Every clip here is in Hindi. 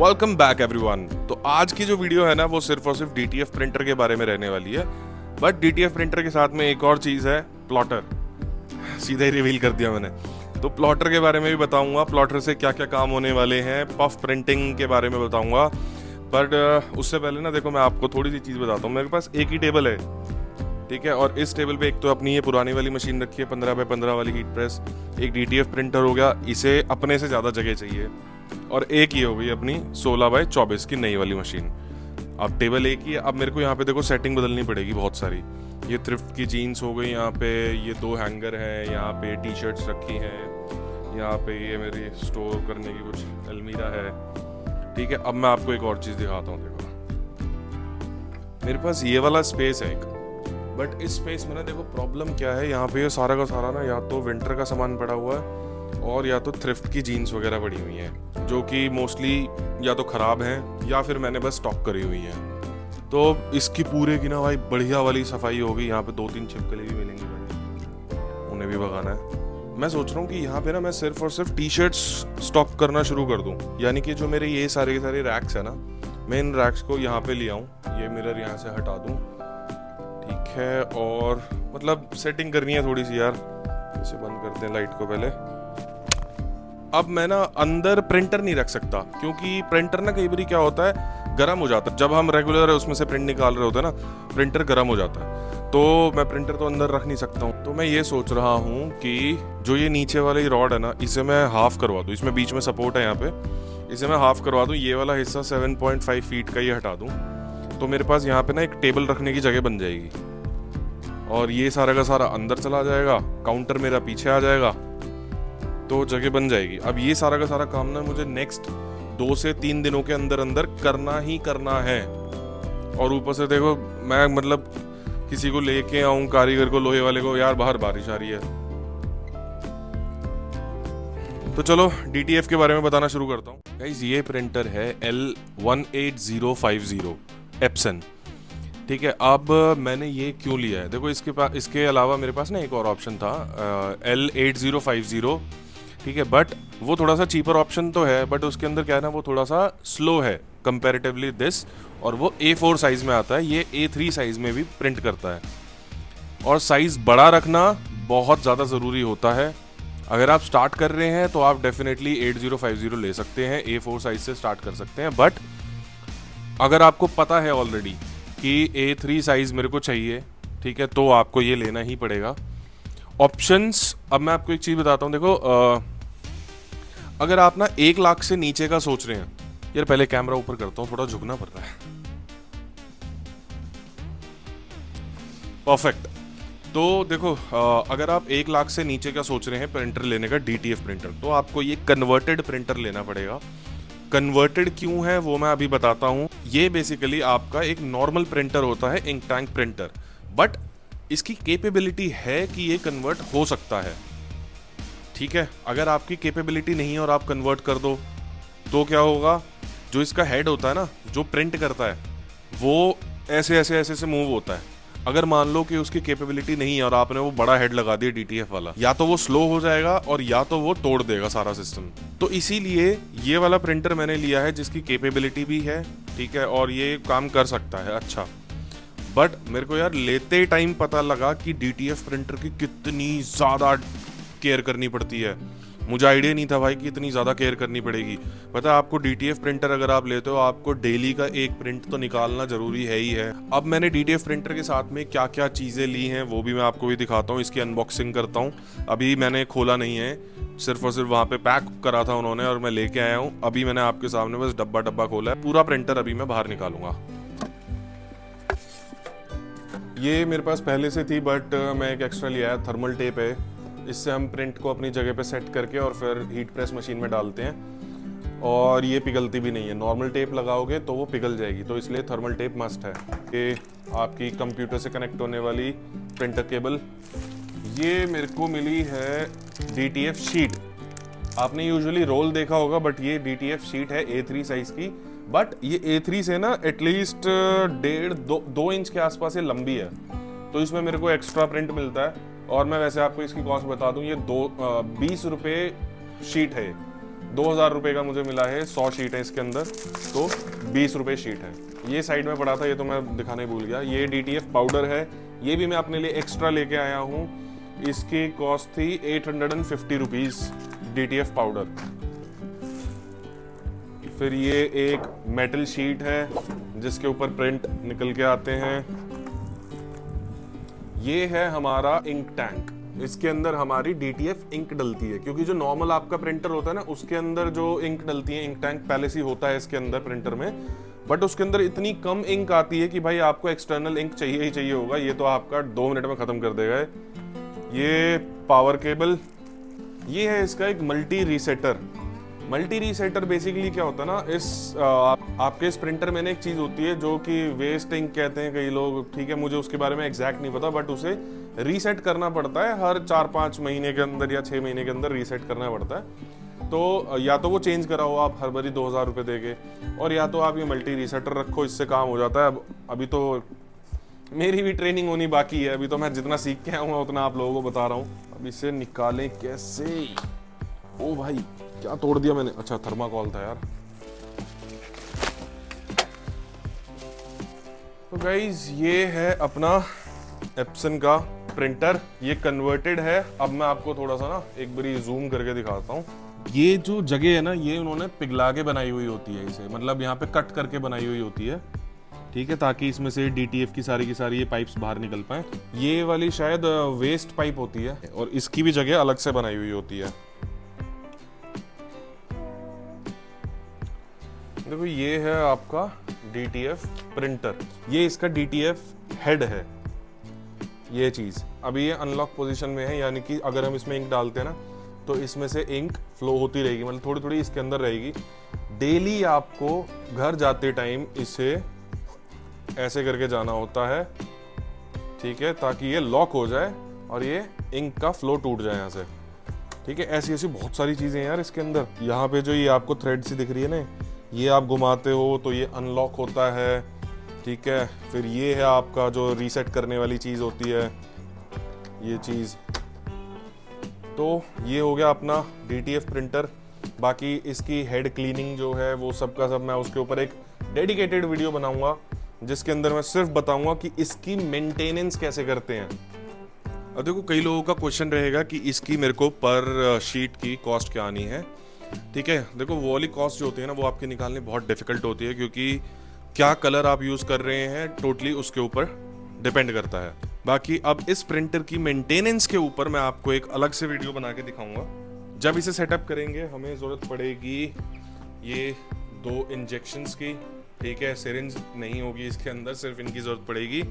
Welcome back everyone. तो आज की जो वीडियो है ना वो सिर्फ और सिर्फ डीटीएफ प्रिंटर के बारे में रहने वाली है। बट डीटीएफ प्रिंटर के साथ में एक और चीज़ है, प्लॉटर। सीधा ही रिवील कर दिया मैंने। तो प्लॉटर के बारे में भी बताऊंगा, प्लॉटर से क्या क्या काम होने वाले हैं, पफ प्रिंटिंग के बारे में बताऊंगा। बट उससे पहले ना देखो, मैं आपको थोड़ी सी चीज़ बताता हूँ। मेरे पास एक ही टेबल है, ठीक है। और इस टेबल पे एक तो अपनी ये पुरानी वाली मशीन रखी है 15x15 वाली हीट प्रेस, एक डीटीएफ प्रिंटर हो गया, इसे अपने से ज़्यादा जगह चाहिए, और एक ये हो गई अपनी 16x24 की नई वाली मशीन। अब टेबल एक ही है। अब मेरे को यहाँ पे देखो सेटिंग बदलनी पड़ेगी बहुत सारी। ये थ्रिफ्ट की जीन्स हो गई, यहाँ पे ये 2 हैंगर हैं, यहाँ पे टी शर्ट्स रखी हैं, यहाँ पे ये मेरी स्टोर करने की कुछ अलमीरा है, ठीक है। अब मैं आपको एक और चीज़ दिखाता हूँ। देखो मेरे पास ये वाला स्पेस है एक, बट इस स्पेस में ना देखो प्रॉब्लम क्या है, यहाँ पे ये सारा का सारा ना या तो विंटर का सामान पड़ा हुआ है और या तो थ्रिफ्ट की जीन्स वगैरह पड़ी हुई हैं, जो कि मोस्टली या तो ख़राब हैं या फिर मैंने बस स्टॉक करी हुई हैं। तो इसकी पूरे की ना भाई बढ़िया वाली सफाई होगी। यहाँ पे 2-3 छिपकली भी मिलेंगे भाई, उन्हें भी भगाना है। मैं सोच रहा हूँ कि यहाँ पे ना मैं सिर्फ और सिर्फ टी शर्ट्स स्टॉक करना शुरू कर दूँ। यानी कि जो मेरे ये सारे के सारे रैक्स है ना, मैं इन रैक्स को यहाँ पे ले आऊँ, ये मिरर यहाँ से हटा दूँ, ठीक है। और मतलब सेटिंग करनी है थोड़ी सी यार। इसे बंद करते हैं लाइट को पहले। अब मैं ना अंदर प्रिंटर नहीं रख सकता, क्योंकि प्रिंटर ना कई बार क्या होता है, गर्म हो जाता है। जब हम रेगुलर उसमें से प्रिंट निकाल रहे होते हैं ना, प्रिंटर गर्म हो जाता है, तो मैं प्रिंटर तो अंदर रख नहीं सकता हूँ। तो मैं ये सोच रहा हूँ कि जो ये नीचे वाली रॉड है ना, इसे मैं हाफ करवा दूँ। इसमें बीच में सपोर्ट है यहाँ पे, इसे मैं हाफ करवा दूँ। ये वाला हिस्सा 7.5 फीट का ये हटा दूँ, तो मेरे पास यहाँ पे ना एक टेबल रखने की जगह बन जाएगी, और ये सारा का सारा अंदर चला जाएगा, काउंटर मेरा पीछे आ जाएगा, तो जगह बन जाएगी। अब ये सारा का सारा काम ना मुझे नेक्स्ट 2 से 3 दिनों के अंदर अंदर करना ही करना है। और ऊपर से देखो मैं मतलब किसी को लेके आऊं, कारीगर को, लोहे वाले को, यार बाहर बारिश आ रही है। तो चलो डीटीएफ के बारे में बताना शुरू करता हूँ। गाइस ये प्रिंटर है L18050 एप्सन, ठीक है। अब मैंने ये क्यों लिया है, देखो इसके अलावा मेरे पास ना एक और ऑप्शन था L8050, ठीक है। बट वो थोड़ा सा चीपर ऑप्शन तो है, बट उसके अंदर क्या है ना, वो थोड़ा सा स्लो है कंपैरेटिवली दिस, और वो A4 साइज में आता है, ये A3 साइज में भी प्रिंट करता है। और साइज बड़ा रखना बहुत ज़्यादा ज़रूरी होता है। अगर आप स्टार्ट कर रहे हैं तो आप डेफिनेटली 8050 ले सकते हैं, A4 साइज से स्टार्ट कर सकते हैं। बट अगर आपको पता है ऑलरेडी कि A3 साइज मेरे को चाहिए, ठीक है, तो आपको ये लेना ही पड़ेगा। ऑप्शंस, अब मैं आपको एक चीज़ बताता हूँ। देखो अगर आप ना 1 लाख से नीचे का सोच रहे हैं, यार पहले कैमरा ऊपर करता हूँ, थोड़ा झुकना पड़ रहा है, परफेक्ट। तो देखो अगर आप 1 लाख से नीचे का सोच रहे हैं प्रिंटर लेने का, डीटीएफ प्रिंटर, तो आपको ये कन्वर्टेड प्रिंटर लेना पड़ेगा। कन्वर्टेड क्यों है वो मैं अभी बताता हूँ। ये बेसिकली आपका एक नॉर्मल प्रिंटर होता है, इंक टैंक प्रिंटर, बट इसकी कैपेबिलिटी है कि ये कन्वर्ट हो सकता है, ठीक है। अगर आपकी कैपेबिलिटी नहीं है और आप कन्वर्ट कर दो तो क्या होगा, जो इसका हेड होता है ना, जो प्रिंट करता है, वो ऐसे ऐसे ऐसे से मूव होता है। अगर मान लो कि उसकी कैपेबिलिटी नहीं है और आपने वो बड़ा हेड लगा दिया डीटीएफ वाला, या तो वो स्लो हो जाएगा और या तो वो तोड़ देगा सारा सिस्टम। तो इसीलिए ये वाला प्रिंटर मैंने लिया है जिसकी कैपेबिलिटी भी है, ठीक है, और ये काम कर सकता है अच्छा। बट मेरे को यार लेते टाइम पता लगा कि डीटीएफ प्रिंटर की कितनी ज़्यादा केयर करनी पड़ती है। मुझे आइडिया नहीं था भाई कि इतनी ज़्यादा केयर करनी पड़ेगी। पता है आपको, डीटीएफ प्रिंटर अगर आप लेते हो, आपको डेली का एक प्रिंट तो निकालना ज़रूरी है ही है। अब मैंने डीटीएफ प्रिंटर के साथ में क्या क्या चीज़ें ली हैं वो भी मैं आपको भी दिखाता हूँ, इसकी अनबॉक्सिंग करता हूँ। अभी मैंने खोला नहीं है, सिर्फ और सिर्फ वहाँ पे पैक करा था उन्होंने और मैं लेके आया हूँ। अभी मैंने आपके सामने बस डब्बा डब्बा खोला है, पूरा प्रिंटर अभी मैं बाहर निकालूंगा। ये मेरे पास पहले से थी, बट मैं एक एक्स्ट्रा लिया है, थर्मल टेप है। इससे हम प्रिंट को अपनी जगह पे सेट करके और फिर हीट प्रेस मशीन में डालते हैं, और ये पिघलती भी नहीं है। नॉर्मल टेप लगाओगे तो वो पिघल जाएगी, तो इसलिए थर्मल टेप मस्ट है। ये आपकी कंप्यूटर से कनेक्ट होने वाली प्रिंटर केबल, ये मेरे को मिली है डीटीएफ शीट। आपने यूजुअली रोल देखा होगा, बट ये डीटीएफ शीट है A3 साइज की। बट ये A3 से ना एटलीस्ट 1.5-2 इंच के आसपास ये लंबी है, तो इसमें मेरे को एक्स्ट्रा प्रिंट मिलता है। और मैं वैसे आपको इसकी कॉस्ट बता दूं, ये 20 रुपये शीट है, 2000 रुपये का मुझे मिला है। 100 शीट है इसके अंदर, तो 20 रुपये शीट है। ये साइड में पड़ा था, ये तो मैं दिखाने भूल गया। ये DTF पाउडर है, ये भी मैं अपने लिए एक्स्ट्रा लेके आया हूँ। इसकी कॉस्ट थी 850 रुपीज़ DTF पाउडर। फिर ये एक मेटल शीट है जिसके ऊपर प्रिंट निकल के आते हैं। ये है हमारा इंक टैंक, इसके अंदर हमारी DTF इंक डलती है, क्योंकि जो नॉर्मल आपका प्रिंटर होता है ना, उसके अंदर जो इंक डलती है, इंक टैंक पहले से ही होता है इसके अंदर प्रिंटर में, बट उसके अंदर इतनी कम इंक आती है कि भाई आपको एक्सटर्नल इंक चाहिए ही चाहिए होगा। ये तो आपका 2 मिनट में खत्म कर देगा। ये पावर केबल, ये है इसका एक मल्टी रीसेटर। मल्टी रीसेटर बेसिकली क्या होता है ना, आपके इस प्रिंटर में एक चीज़ होती है जो कि वेस्ट इंक कहते हैं कई लोग, ठीक है, मुझे उसके बारे में एग्जैक्ट नहीं पता, बट उसे रीसेट करना पड़ता है हर 4-5 महीने के अंदर या 6 महीने के अंदर रीसेट करना पड़ता है। तो या तो वो चेंज कराओ आप हर बारी 2000 रुपये देके, और या तो आप ये मल्टी रीसेटर रखो, इससे काम हो जाता है। अभी तो मेरी भी ट्रेनिंग होनी बाकी है, अभी तो मैं जितना सीख के आया हूँ उतना आप लोगों को बता रहा हूँ। अब इसे निकालें कैसे? ओ भाई क्या तोड़ दिया मैंने, अच्छा थर्माकोल था यार। तो गाइज ये है अपना एप्सन का प्रिंटर, ये कन्वर्टेड है। अब मैं आपको थोड़ा सा ना एक बारी जूम करके दिखाता हूँ। ये जो जगह है ना, ये उन्होंने पिघला के बनाई हुई होती है इसे, मतलब यहाँ पे कट करके बनाई हुई होती है, ठीक है, ताकि इसमें से DTF की सारी ये पाइप्स बाहर निकल पाए। ये वाली शायद वेस्ट पाइप होती है, और इसकी भी जगह अलग से बनाई हुई होती है। देखो ये है आपका DTF प्रिंटर, ये इसका DTF हेड है। ये चीज़ अभी ये अनलॉक पोजीशन में है, यानी कि अगर हम इसमें इंक डालते हैं ना, तो इसमें से इंक फ्लो होती रहेगी, मतलब थोड़ी थोड़ी इसके अंदर रहेगी। डेली आपको घर जाते टाइम इसे ऐसे करके जाना होता है, ठीक है, ताकि ये लॉक हो जाए और ये इंक का फ्लो टूट जाए यहाँ से, ठीक है। ऐसी ऐसी बहुत सारी चीज़ें यार इसके अंदर। यहाँ पे जो ये आपको थ्रेड सी दिख रही है ना, ये आप घुमाते हो तो ये अनलॉक होता है, ठीक है। फिर ये है आपका जो रीसेट करने वाली चीज़ होती है, ये चीज़। तो ये हो गया अपना DTF प्रिंटर। बाकी इसकी हेड क्लीनिंग जो है वो सब का सब मैं उसके ऊपर एक डेडिकेटेड वीडियो बनाऊंगा, जिसके अंदर मैं सिर्फ बताऊंगा कि इसकी मेंटेनेंस कैसे करते हैं। अब देखो कई लोगों का क्वेश्चन रहेगा कि इसकी मेरे को पर शीट की कॉस्ट क्या आनी है, ठीक है। देखो वो वाली कॉस्ट जो होती है ना, वो आपके निकालने बहुत डिफिकल्ट होती है, क्योंकि क्या कलर आप यूज़ कर रहे हैं टोटली उसके ऊपर डिपेंड करता है। बाकी अब इस प्रिंटर की मेंटेनेंस के ऊपर मैं आपको एक अलग से वीडियो बना के दिखाऊंगा। जब इसे सेटअप करेंगे हमें ज़रूरत पड़ेगी ये 2 इंजेक्शंस की, ठीक है, सिरिंज नहीं होगी इसके अंदर, सिर्फ इनकी ज़रूरत पड़ेगी।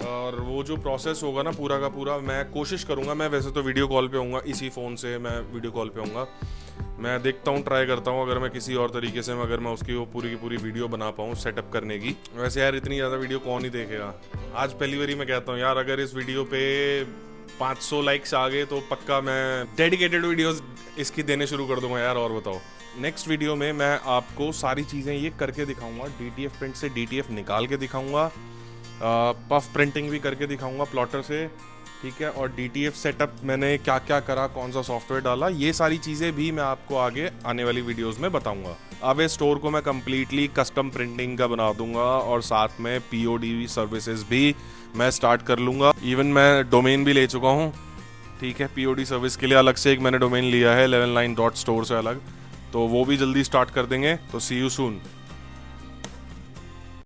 और वो जो प्रोसेस होगा ना पूरा का पूरा, मैं कोशिश करूँगा, मैं वैसे तो वीडियो कॉल पे आऊँगा, इसी फ़ोन से मैं वीडियो कॉल पे आऊँगा, मैं देखता हूँ, ट्राई करता हूँ, अगर मैं किसी और तरीके से अगर मैं उसकी वो पूरी की पूरी वीडियो बना पाऊँ सेटअप करने की। वैसे यार इतनी ज़्यादा वीडियो कौन ही देखेगा, आज पहली बारी मैं कहता हूँ यार, अगर इस वीडियो पे 500 लाइक्स आ गए तो पक्का मैं डेडिकेटेड वीडियोस इसकी देने शुरू कर दूंगा यार। और बताओ, नेक्स्ट वीडियो में मैं आपको सारी चीज़ें ये करके दिखाऊंगा, DTF प्रिंट से DTF निकाल के दिखाऊंगा, पफ प्रिंटिंग भी करके दिखाऊंगा प्लॉटर से, ठीक है, और DTF सेटअप मैंने क्या क्या करा, कौन सा सॉफ्टवेयर डाला, ये सारी चीज़ें भी मैं आपको आगे आने वाली वीडियोस में बताऊंगा। अब इस स्टोर को मैं कम्प्लीटली कस्टम प्रिंटिंग का बना दूंगा, और साथ में POD सर्विसेज भी मैं स्टार्ट कर लूँगा। इवन मैं डोमेन भी ले चुका हूँ, ठीक है, POD सर्विस के लिए अलग से एक मैंने डोमेन लिया है level9.store से अलग, तो वो भी जल्दी स्टार्ट कर देंगे। तो सी यू सून।